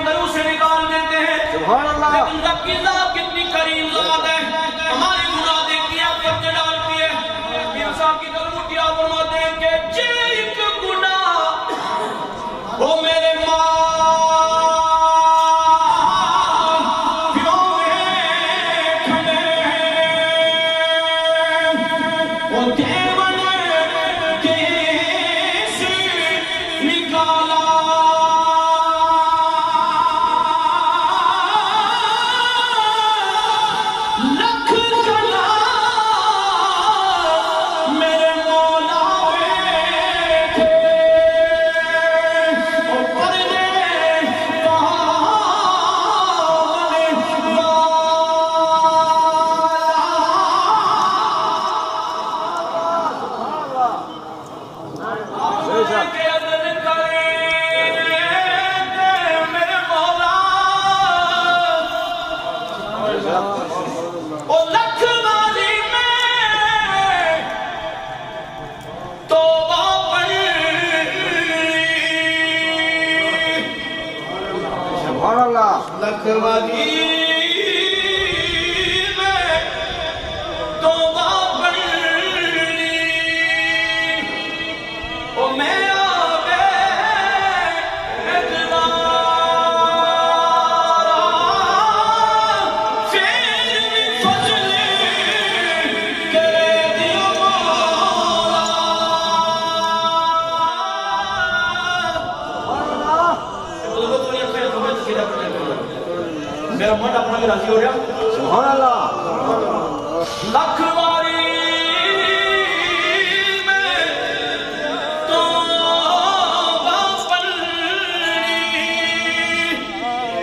گھروں سے نکال دیتے ہیں. سبحان اللہ. لیکن رب کی ذات کتنی کریم ذات ہے. ہماری گناہ دیکھتی ہے پردے ڈالتی ہے. انسان کی طرف اٹھیا فرماتے ہیں کہ جے ایک گناہ وہ میرے ماں میرا من اپنا بھی راضی ہو رہا. سبحان اللہ. لکھ واری میں تو پلڑی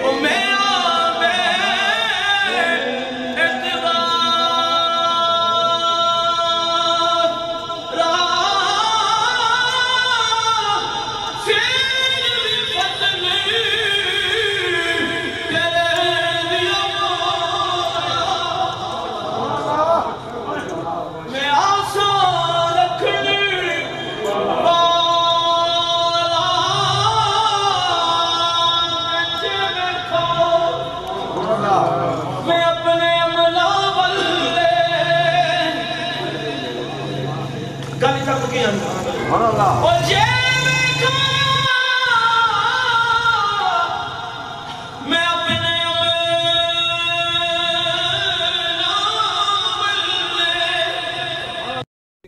او میرا بے اعتبار رہا پھر بھی فضل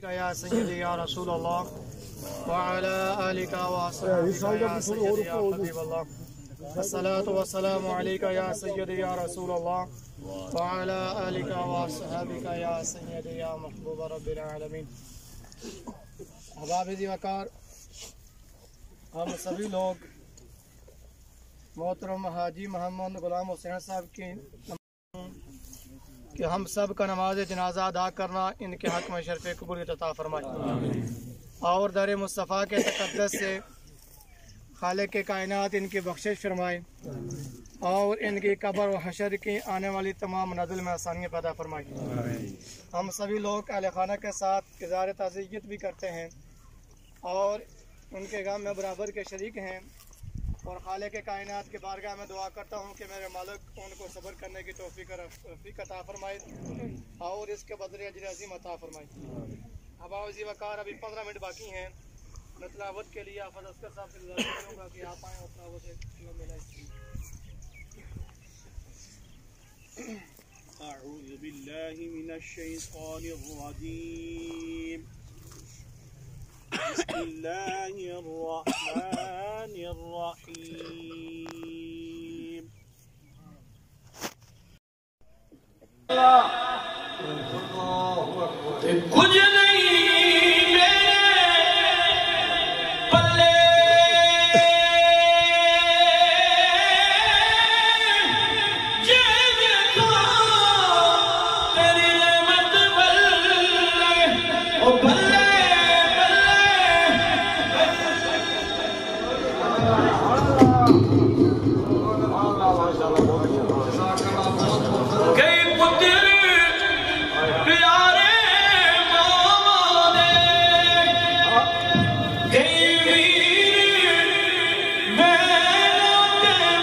یا سیدی یا رسول اللہ وعلى آلك وأصحابك يا سيدي يا حبيب الله الصلاة والسلام عليك يا سيدي يا رسول الله وعلى آلك وأصحابك يا سيدي يا محبوب رب العالمین. احباب ذی وقار، ہم سبھی لوگ محترم حاجی محمد غلام حسین صاحب کی کہ ہم سب کا نماز جنازہ ادا کرنا ان کے حق میں شرف قبولیت عطا فرمائے اور در مصطفیٰ کے تقدس سے خالق کائنات ان کی بخشش فرمائے اور ان کی قبر و حشر کی آنے والی تمام منازل میں آسانیاں پیدا فرمائے. ہم سبھی لوگ اہل خانہ کے ساتھ اظہار تعزیت بھی کرتے ہیں اور ان کے غم میں برابر کے شریک ہیں اور خالق کائنات کے بارگاہ میں دعا کرتا ہوں کہ میرے مالک ان کو صبر کرنے کی توفیق عطا فرمائے اور اس کے بدلے اجر عظیم عطا فرمائے. احباب ذی وقار، ابھی 15 منٹ باقی ہیں. میں تلاوت کے لیے حافظ اصغر صاحب سے گزارش کروں گا کہ آپ آئیں اور تلاوت ملائیں. اعوذ باللہ من الشیطان الرجیم. بسم اللہ الرحمن الرحیم. کچھ نہیں میرے پلے تیری نعمت بلے او بلے کئی پتر پیارے ماما دے کئی ویر میرے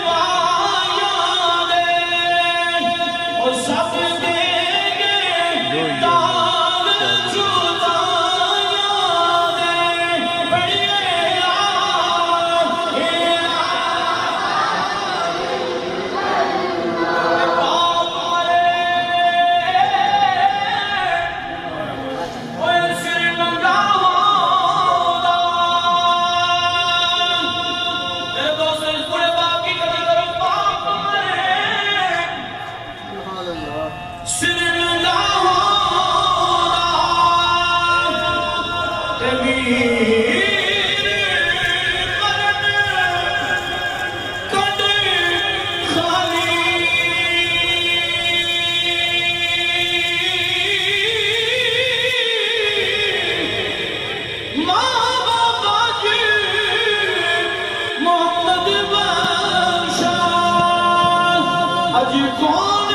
اج کون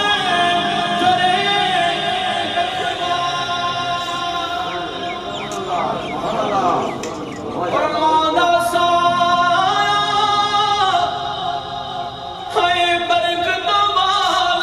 کرے فرمانا سا ہے برکت والا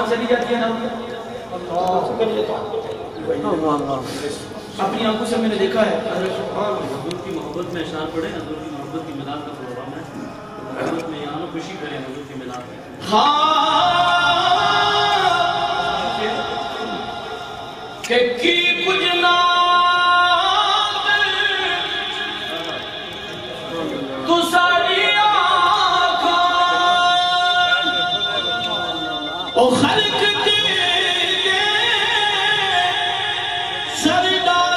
چلی جاتی ہے نا اپنی آنکھوں سے میں نے دیکھا ہے حضور کی محبت میں اشعار پڑھے حضور کی محبت کی میلاد کا پروگرام ہے محبت میں یہاں خوشی کریں حضور کی میلاد میں کہ کی کچھ نہ تو ساری آنکھاں او خلق کے سردار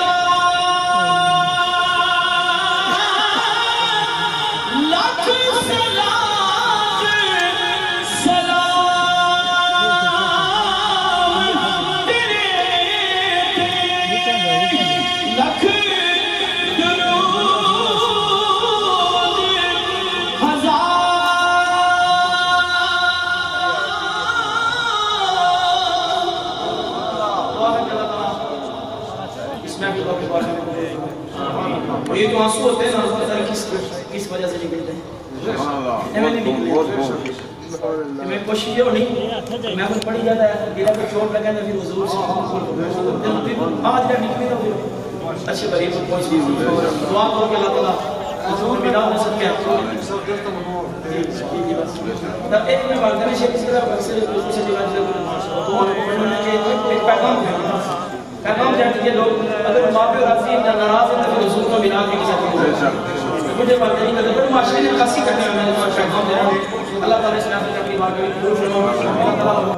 لاکھ سلام سلام تیرے لکھ درود ہزار اور یہ جو آنسو ہوتے ہیں نا کس وجہ سے نکلتے ہیں میں نہیں نکلتے میں کوشش یہ ہونی میں کچھ پڑھی جاتا ہے دلہ کو چوٹ لگا ہے پھر حضور سے آج جب نکلی تو اچھے قریب پہنچ گئی دعا کرو کہ اللہ تعالیٰ حضور میں نام نصد کیا تب ایک میں والدہ نے شیخ اس طرح اکثر حضور سے جواب دیا ایک پیغام ہے پیغام جاتی ہے لوگ اگر ماں پہ راضی ناراض ہیں تو پھر حضور کو بنا کے کسی مجھے بات نہیں کرتا پر معاشرے نے خاصی کرنے میں نے پیغام دے رہا ہوں اللہ تعالیٰ اس نے اپنی بات میں